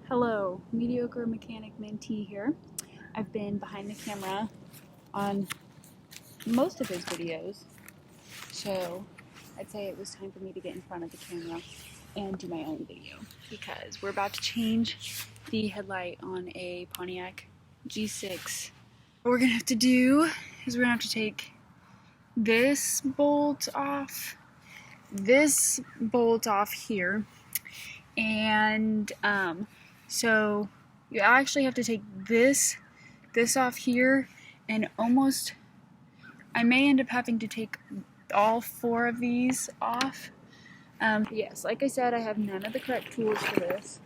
Hello, Mediocre Mechanic Mentee here. I've been behind the camera on most of his videos, so I'd say it was time for me to get in front of the camera and do my own video because we're about to change the headlight on a Pontiac G6. What we're gonna have to do is we're gonna have to take this bolt off here, and so you actually have to take this off here, and I may end up having to take all 4 of these off. Yes, like I said, I have none of the correct tools for this.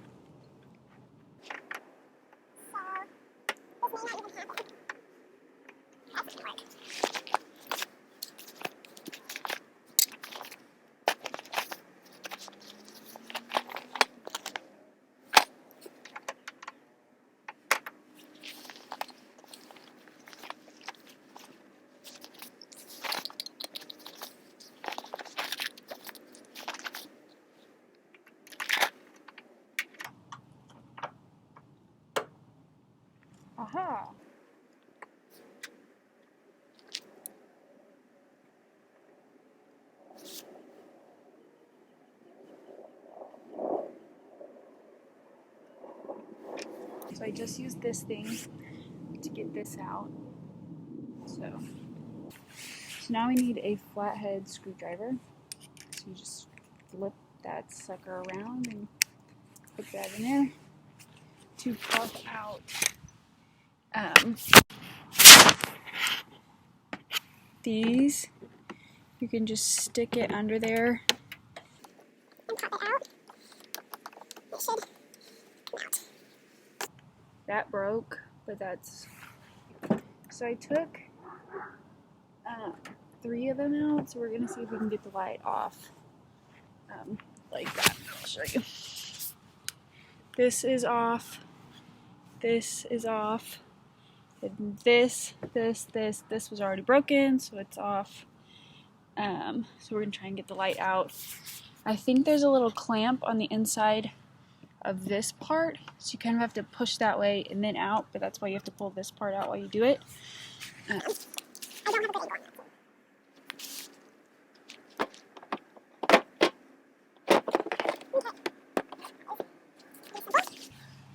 Aha! So I just used this thing to get this out. So now we need a flathead screwdriver. So you just flip that sucker around and put that in there to pop out these. You can just stick it under there and pop it out. It should come out. That broke, but that's... So I took 3 of them out, so we're going to see if we can get the light off like that. I'll show you. This is off. This is off. And this was already broken, so it's off. So we're going to try and get the light out. I think there's a little clamp on the inside of this part, so you kind of have to push that way and then out, but that's why you have to pull this part out while you do it. I don't have a good angle.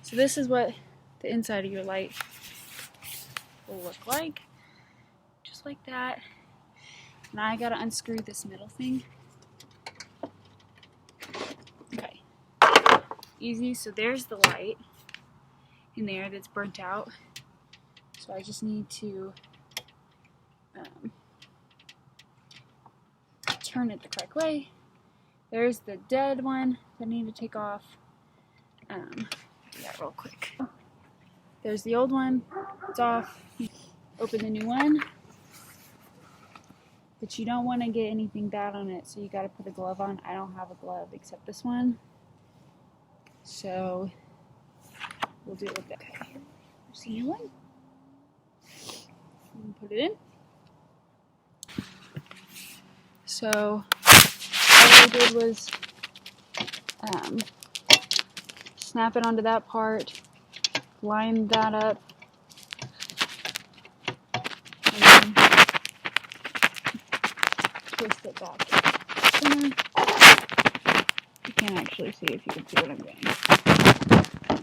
So this is what the inside of your light will look like, just like that. Now I gotta unscrew this middle thing. Okay, easy. So there's the light in there that's burnt out. So I just need to turn it the correct way. There's the dead one that I need to take off. Do that real quick. There's the old one. It's off. Open the new one. But you don't want to get anything bad on it, so you got to put a glove on. I don't have a glove except this one. So we'll do it with that. Okay. There's the new one. Put it in. So all I did was snap it onto that part, line that up, and then twist it back to the center. You can't actually see if you can see what I'm doing.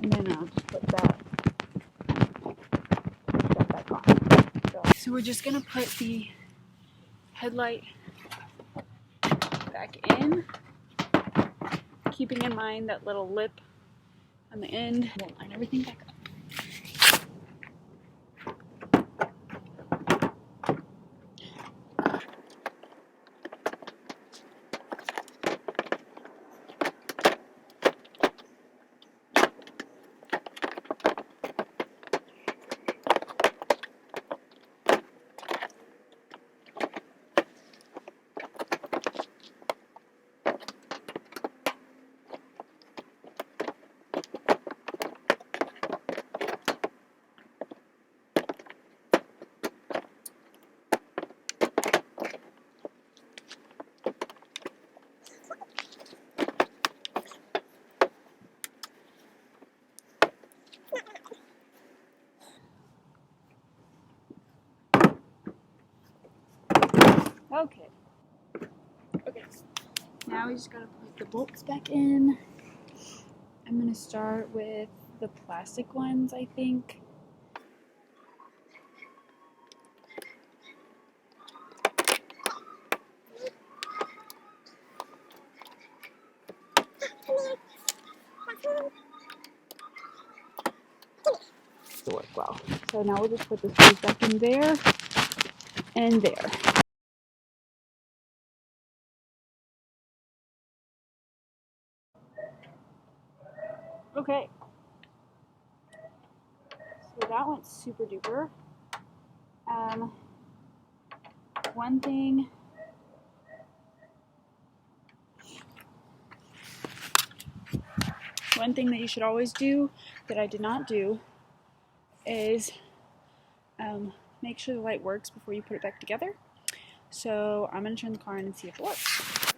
And then I'll just put that back on. So we're just going to put the headlight back in, keeping in mind that little lip on the end. We'll line everything back up. Okay. Okay. Now we just gotta put the bolts back in. I'm gonna start with the plastic ones, I think. To work well. So now we'll just put the screws back in there and there. Okay. So that went super duper. One thing that you should always do that I did not do is make sure the light works before you put it back together. So I'm going to turn the car on and see if it works.